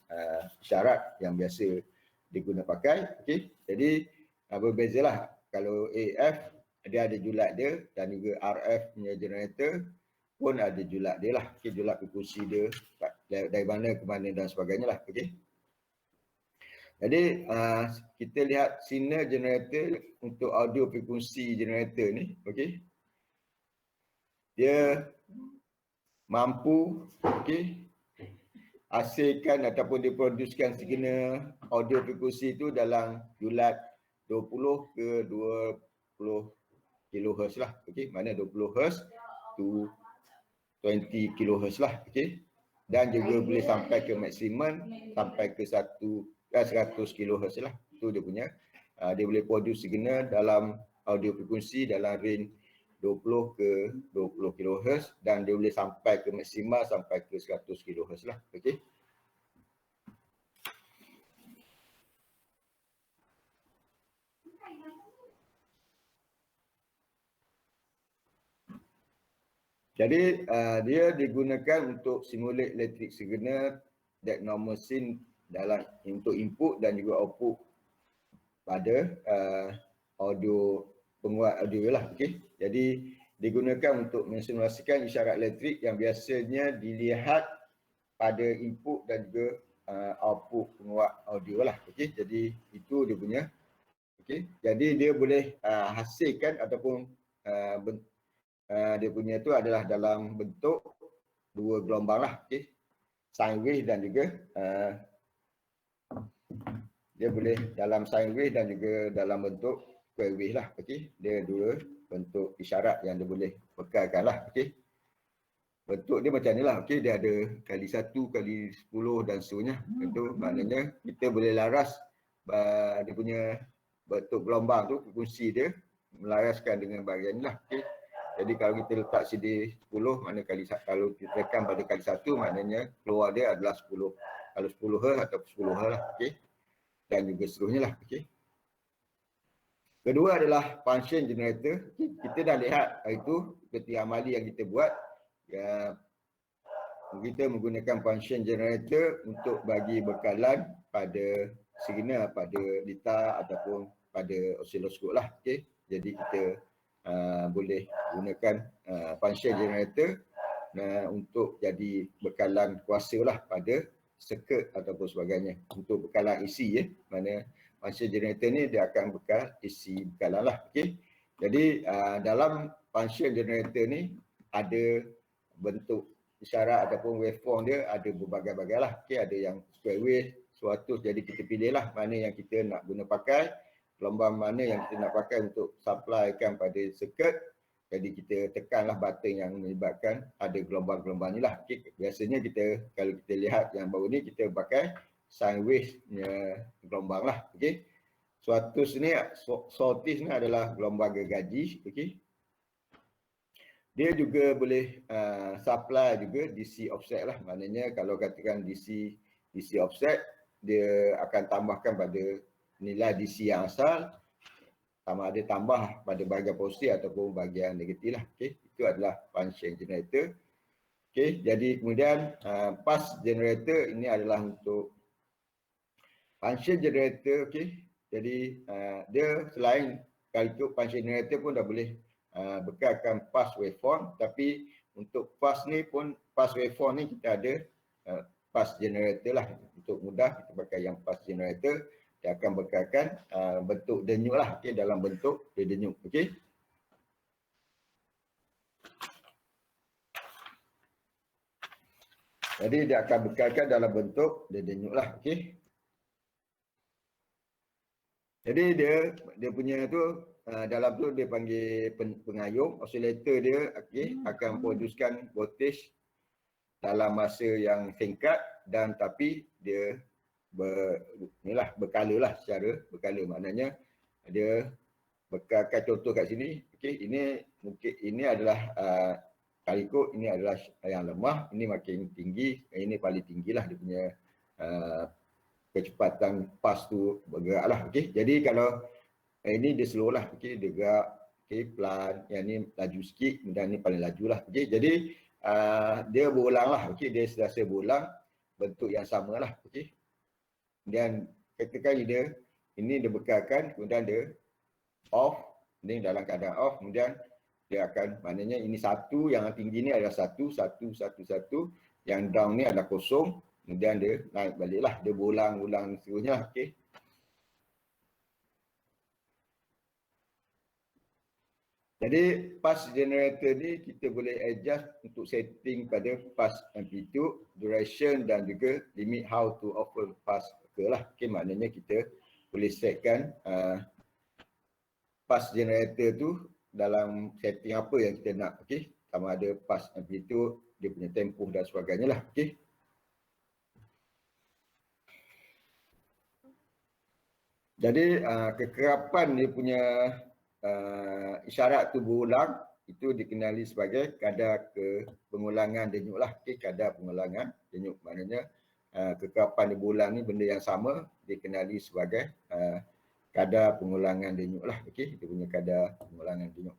isyarat yang biasa digunakan pakai. Okey, jadi berbezalah. Kalau AF dia ada julat dia, dan juga RF punya generator pun ada julat dia lah. Okey, julat frekuensi dia dari mana ke mana dan sebagainya lah. Okey. Jadi kita lihat signal generator untuk audio frekuensi generator ni, okey. Dia mampu okey hasilkan ataupun diproduksikan signal audio frekuensi itu dalam julat 20 ke 20 kHz lah. Okey, mana 20 Hz to 20 kHz lah. Okey. Dan juga boleh sampai ke maksimum sampai ke 100 kHz lah. Itu dia punya. Dia boleh produce signal dalam audio frekuensi dalam range 20 ke 20 kHz, dan dia boleh sampai ke maksimal sampai ke 100 kHz lah. Okey. Jadi dia digunakan untuk simulate electric signal that normal seen dalam untuk input dan juga output pada audio penguat audio lah. Okey. Jadi digunakan untuk mensimulasikan isyarat elektrik yang biasanya dilihat pada input dan juga output penguat audio lah. Okey. Jadi itu dia punya. Okey. Jadi dia boleh hasilkan ataupun dia punya tu adalah dalam bentuk dua gelombang lah. Okey. Sine wave dan juga dia boleh dalam sine wave dan juga dalam bentuk square wave lah. Okey. Dia dua bentuk isyarat yang dia boleh bekalkan lah. Okey. Bentuk dia macam ni lah. Okey. Dia ada kali 1, kali 10 dan seterusnya. Itu maknanya kita boleh laras dia punya bentuk gelombang tu, frekuensi dia melaraskan dengan bahagian ni lah. Okey. Jadi kalau kita letak CD 10, mana kali kalau kita tekan pada kali 1, maknanya keluar dia adalah 10. Kalau 10 Hz atau 10 Hz lah. Okey. Dan juga seterusnya lah. Okey. Kedua adalah function generator. Kita dah lihat hari itu seperti amali yang kita buat. Ya, kita menggunakan function generator untuk bagi bekalan pada signal, pada data ataupun pada oscilloscope lah. Okay. Jadi kita boleh gunakan function generator untuk jadi bekalan kuasa lah pada circuit ataupun sebagainya. Untuk bekalan AC ya. Mana function generator ni dia akan bekal isi bekalan lah. Okay. Jadi dalam function generator ni ada bentuk isyarat ataupun waveform dia ada berbagai-bagai lah. Okay. Ada yang square wave, 100, jadi kita pilih lah mana yang kita nak guna pakai, gelombang mana yang kita nak pakai untuk supplykan pada circuit. Jadi kita tekanlah button yang menyebabkan ada gelombang-gelombang ni lah. Okay. Biasanya kita, kalau kita lihat yang baru ni, kita pakai sine wave gelombang lah. Okay. 100 ni, sortis ni adalah gelombang gergaji. Okay. Dia juga boleh supply juga DC offset lah. Maknanya kalau katakan DC offset, dia akan tambahkan pada nilai DC yang asal, sama ada tambah pada bahagian positif ataupun bahagian negatif lah. Okay. Itu adalah function generator. Okay. Jadi kemudian pass generator ini adalah untuk function generator. Okay. Jadi dia selain kalau itu function generator pun dah boleh bekalkan pass waveform, tapi untuk pass ni pun, pass waveform ni kita ada pass generator lah. Untuk mudah kita pakai yang pass generator. Dia akan bekalkan bentuk denyut lah. Okay, dalam bentuk denyut. Okay. Jadi dia akan bekalkan dalam bentuk denyut lah. Okay. Jadi dia punya tu dalam tu dia panggil pengayung. Oscillator dia akan producekan voltage dalam masa yang singkat, dan tapi dia berkala lah, secara berkala. Maknanya dia bekalkan, contoh kat sini. Okey, ini mungkin ini adalah kaliko, ini adalah yang lemah, ini makin tinggi, ini paling tinggilah dia punya kecepatan pas tu bergerak lah. Okey, jadi kalau ini dia slow lah. Okey, dia gerak pelan, yang ni laju sikit, dan ni paling laju lah. Okey, jadi dia berulang lah. Okey, dia sentiasa berulang bentuk yang sama lah. Okey, dan ketika dia ini dia bekalkan, kemudian dia off, ini dalam keadaan off, kemudian dia akan, maknanya ini satu, yang tinggi ni adalah satu, yang down ni adalah kosong, kemudian dia naik balik lah, dia berulang-ulang seterusnya. Okey. Jadi pass generator ni kita boleh adjust untuk setting pada pass amplitude, duration, dan juga limit how to offer pass ke lah. Okay, maknanya kita boleh setkan pass generator tu dalam setting apa yang kita nak. Okay, sama ada pass amplitude, dia punya tempoh dan sebagainya lah. Okay. Jadi kekerapan dia punya isyarat tu berulang, itu dikenali sebagai kadar pengulangan denyut lah. Okay, kadar pengulangan denyut, maknanya kekerapan dia berulang ni benda yang sama, dikenali sebagai kadar pengulangan denyut lah. Okay, dia punya kadar pengulangan denyut.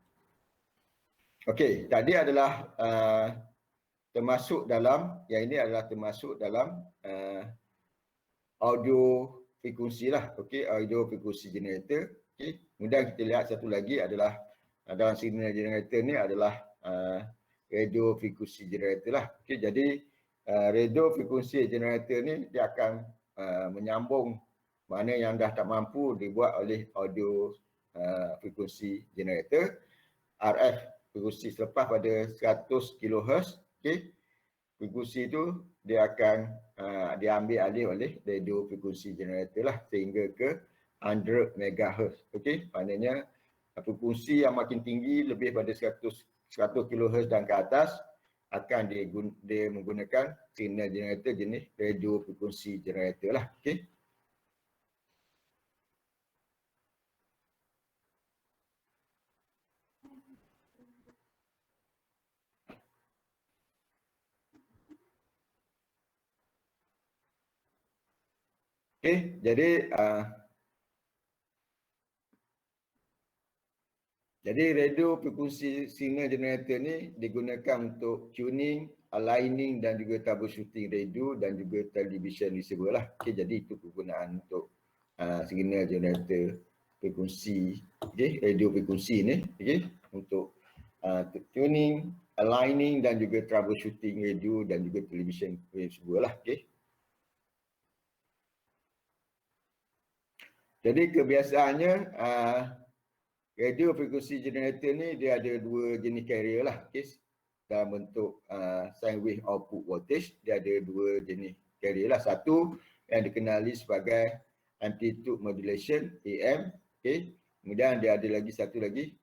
Okay, tadi adalah termasuk dalam, yang ini adalah termasuk dalam audio frekuensi lah. Okay, audio frekuensi generator. Okay. Kemudian kita lihat satu lagi adalah dalam signal generator ni adalah radio frekuensi generator lah. Okay, jadi radio frekuensi generator ni dia akan menyambung mana yang dah tak mampu dibuat oleh audio frekuensi generator. RF frekuensi selepas pada 100 kHz. Okay. Frekuensi itu dia akan diambil alih oleh radio frekuensi generator lah sehingga ke 100 MHz. Okey, maknanya frekuensi yang makin tinggi lebih pada 100 kHz dan ke atas akan dia menggunakan signal generator jenis radio frekuensi generator lah. Okey. Okey, jadi Jadi radio frekuensi signal generator ni digunakan untuk tuning, aligning dan juga troubleshooting radio dan juga television receiver lah. Okey, jadi itu kegunaan untuk signal generator frekuensi, okey, radio frekuensi ni, okey, untuk tuning, aligning dan juga troubleshooting radio dan juga television receiver lah, okey. Jadi kebiasaannya radio frekuensi generator ni dia ada dua jenis carrier lah, okay? Dalam bentuk sine wave output voltage, dia ada dua jenis carrier lah. Satu yang dikenali sebagai amplitude modulation AM, okay? Kemudian dia ada lagi satu lagi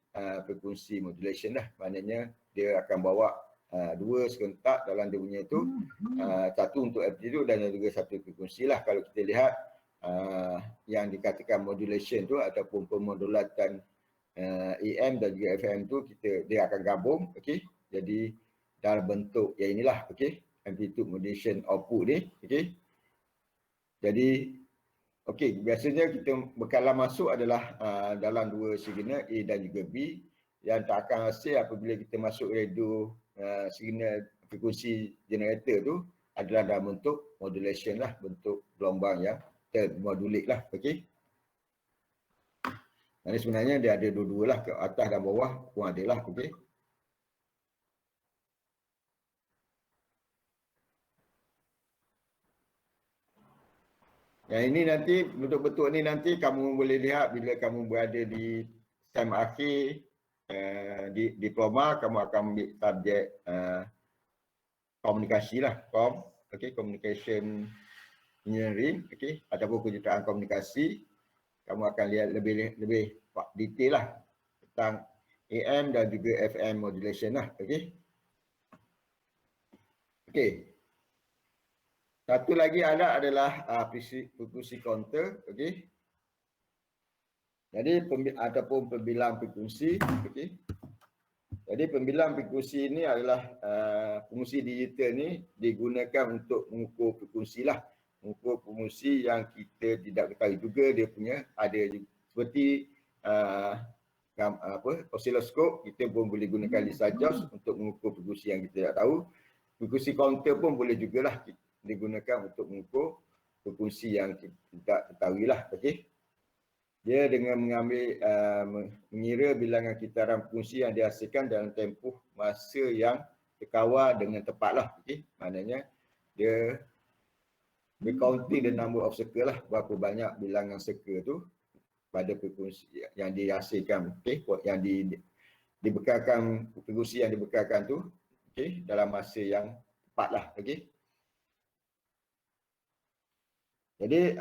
frekuensi modulation lah. Maknanya dia akan bawa dua serentak dalam dia punya itu, satu untuk amplitude dan juga satu frekuensi lah. Kalau kita lihat yang dikatakan modulation tu ataupun pemodulatan AM dan juga FM tu dia akan gabung, okey. Jadi dalam bentuk yang inilah, okey, amplitude modulation output ni, okey. Jadi okey, biasanya kita bekalan masuk adalah dalam dua signal A dan juga B yang tak akan hasil apabila kita masuk radio signal frekuensi generator tu adalah dalam bentuk modulation lah, bentuk gelombang yang termodulate lah, okey. Jadi sebenarnya dia ada dua-dua lah, ke atas dan bawah pun ada lah, okey. Yang ini nanti, bentuk-bentuk ni nanti kamu boleh lihat bila kamu berada di SEM akhir di diploma, kamu akan ambil subjek komunikasi lah, okey, communication engineering, okey, ataupun kejuruteraan komunikasi. Kamu akan lihat lebih detail lah tentang AM dan juga FM modulation lah, okey. Okey. Satu lagi alat adalah frekuensi counter, okey. Jadi ataupun pembilang frekuensi, okey. Jadi pembilang frekuensi ini adalah frekuensi digital ni digunakan untuk mengukur frekuensi lah. Mengukur frekuensi yang kita tidak ketahui juga dia punya ada seperti osiloskop, kita pun boleh gunakan Lisa Jones untuk mengukur frekuensi yang kita tidak tahu. Frekuensi counter pun boleh jugalah digunakan untuk mengukur frekuensi yang kita tidak ketahui lah, okey. Dia dengan mengambil mengira bilangan kitaran frekuensi yang dihasilkan dalam tempoh masa yang terkawal dengan tepat lah, okey. Maknanya dia counting the number of circle lah, berapa banyak bilangan circle tu pada frekuensi yang dihasilkan, okey, yang dibekalkan, frekuensi yang dibekalkan tu, okey, dalam masa yang tepat lah, okey. Jadi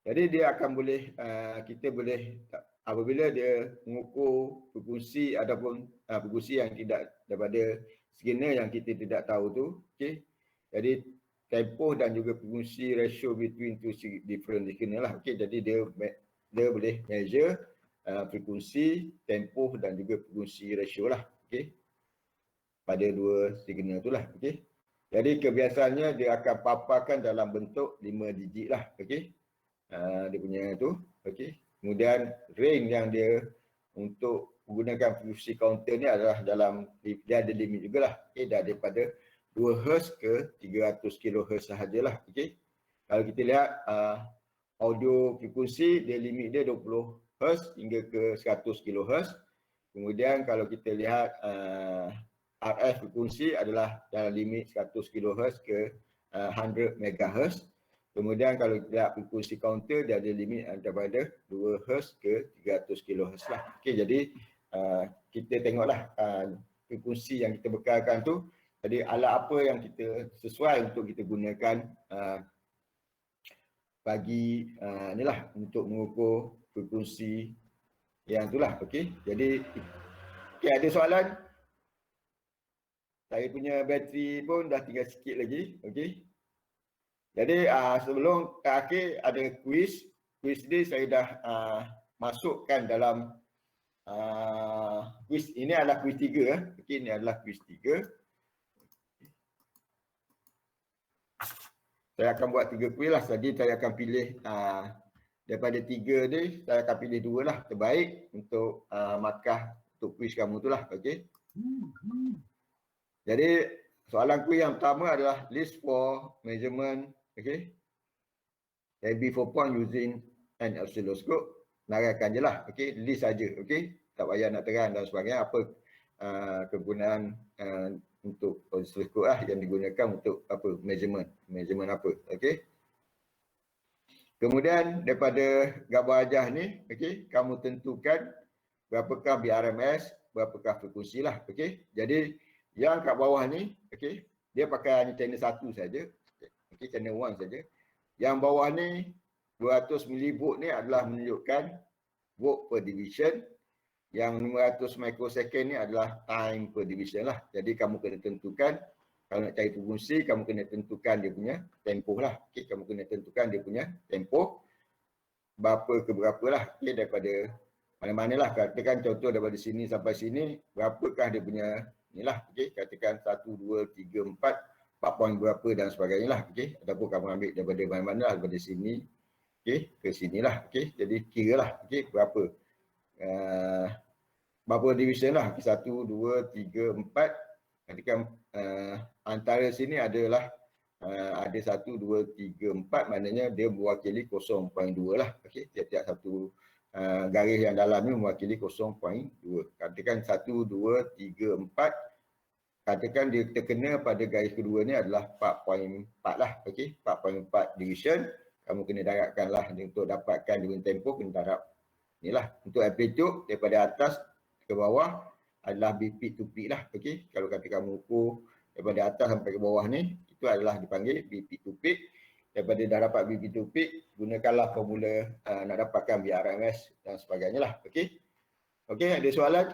jadi dia akan boleh kita boleh apabila dia mengukur frekuensi ataupun frekuensi yang tidak daripada signal yang kita tidak tahu tu, okey. Jadi tempoh dan juga frekuensi ratio between two different signal lah, okey. Jadi dia boleh measure frekuensi, tempoh dan juga frekuensi ratio lah, okey, pada dua signal tu lah, okey. Jadi kebiasaannya dia akan paparkan dalam bentuk 5 digit lah, okey. Dia punya tu, okey. Kemudian range yang dia untuk menggunakan frekuensi counter ni adalah dalam, dia ada limit jugalah, okey, dah daripada 2 Hz ke 300 kHz sahajalah, okey. Kalau kita lihat audio frekuensi, dia limit dia 20 Hz hingga ke 100 kHz. Kemudian kalau kita lihat RF frekuensi adalah dalam limit 100 kHz ke 100 MHz. Kemudian kalau kita lihat frekuensi counter, dia ada limit daripada 2 Hz ke 300 kHz lah. Okey, jadi kita tengoklah frekuensi yang kita bekalkan tu. Jadi alat apa yang kita sesuai untuk kita gunakan bagi inilah untuk mengukur frekuensi yang itulah, okey. Jadi okey, ada soalan? Saya punya bateri pun dah tinggal sikit lagi, okey. Jadi sebelum ke akhir ada kuis. Kuis ni saya dah masukkan dalam kuis ini adalah kuis 3. Okey, ini adalah kuis 3. Saya akan buat 3 kuis lah. Jadi saya akan pilih daripada 3 ni saya akan pilih 2 lah terbaik untuk markah untuk kuis kamu tu lah. Okey. Jadi soalan kuis yang pertama adalah list for measurement, okey. AB4 point using an oscilloscope. Naraikan je lah, okey. List saja, okey. Tak payah nak terang dan sebagainya apa kegunaan untuk oscilloscope lah yang digunakan untuk apa measurement apa, okey. Kemudian daripada gambar ajah ni, okey, kamu tentukan berapakah BRMS, berapakah frekuensi lah, okey. Jadi yang kat bawah ni, okey, dia pakai hanya channel 1 saja. Okey, channel 1 saja. Yang bawah ni 200 mV ni adalah menunjukkan volt per division. Yang 500 microsecond ni adalah time per division lah. Jadi kamu kena tentukan, kalau nak cari frekuensi, kamu kena tentukan dia punya tempoh lah. Okey, kamu kena tentukan dia punya tempoh berapa ke berapa lah. Okey, daripada mana-mana lah. Katakan contoh daripada sini sampai sini, berapakah dia punya ni lah. Okey, katakan 1, 2, 3, 4 poin berapa dan sebagainya lah. Okey, ataupun kamu ambil daripada mana-mana lah, daripada sini, okey, ke sini lah. Okey, jadi kira lah, okey, berapa division lah. 1, 2, 3, 4. Katakan antara sini adalah ada 1, 2, 3, 4, maknanya dia mewakili 0.2 lah. Okey, tiap-tiap satu garis yang dalam ni mewakili 0.2. Katakan 1, 2, 3, 4. Katakan dia terkena pada garis kedua ni adalah 4.4 lah. Okey, 4.4 division. Kamu kena darabkan lah untuk dapatkan dia punya tempoh, kena darab ni lah. Untuk amplitude daripada atas ke bawah adalah BP to peak lah. Okey, kalau kata kamu ukur daripada atas sampai ke bawah ni, itu adalah dipanggil BP to peak. Daripada dah dapat BP to peak, gunakanlah formula nak dapatkan BRMS dan sebagainya lah. Okey. Okey, ada soalan?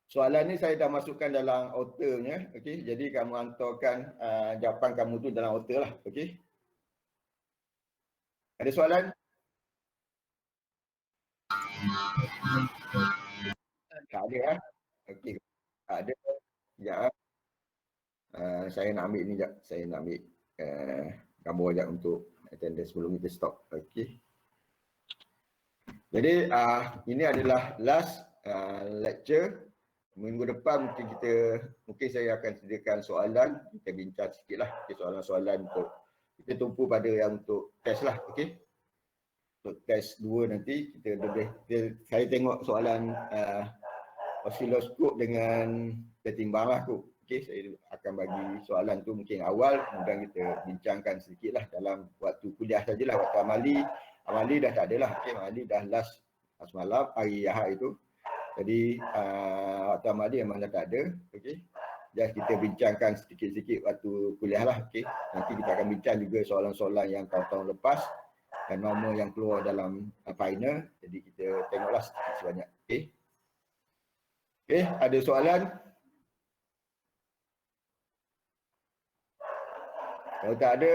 Soalan ni saya dah masukkan dalam outernya. Okey, jadi kamu hantarkan jawapan kamu tu dalam outer lah. Okey. Ada soalan? Tak ada lah. Okey. Tak ada. Sekejap. Saya nak ambil ni sekejap. Saya nak ambil gambar sekejap untuk attendance sebelum kita stop. Okey. Jadi ini adalah last lecture. Minggu depan mungkin saya akan sediakan soalan. Kita bincang sikit lah. Okay, soalan-soalan untuk kita tumpu pada yang untuk test lah. Okey. Untuk test 2 nanti saya tengok soalan oscilloscope dengan ketimbang lah tu. Okey, saya akan bagi soalan tu mungkin awal, kemudian kita bincangkan sedikit lah dalam waktu kuliah sajalah. Waktu amali dah tak ada lah. Okey, amali dah last malam, hari Ahad itu. Jadi waktu amali memang dah tak ada. Okey, just kita bincangkan sedikit-sedikit waktu kuliah lah. Okey, nanti kita akan bincang juga soalan-soalan yang tahun-tahun lepas dan nombor yang keluar dalam final. Jadi kita tengoklah sedikit sebanyak. Okey. Okey, ada soalan? Kalau tak ada,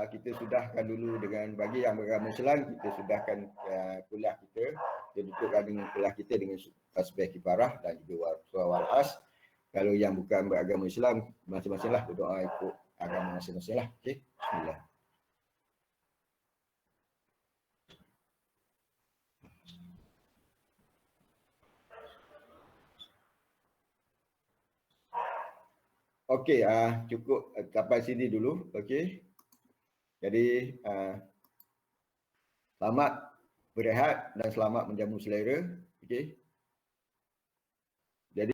kita sudahkan dulu dengan bagi yang beragama Islam, kita sudahkan kuliah kita. Kita tutupkan dengan kuliah kita dengan tasbih kifarah dan juga surah Wal-As. Kalau yang bukan beragama Islam, masing-masing lah berdoa ikut agama masing-masing lah. Okey, bismillah. Okey, cukup sampai sini dulu. Okey. Jadi selamat berehat dan selamat menjamu selera. Okey.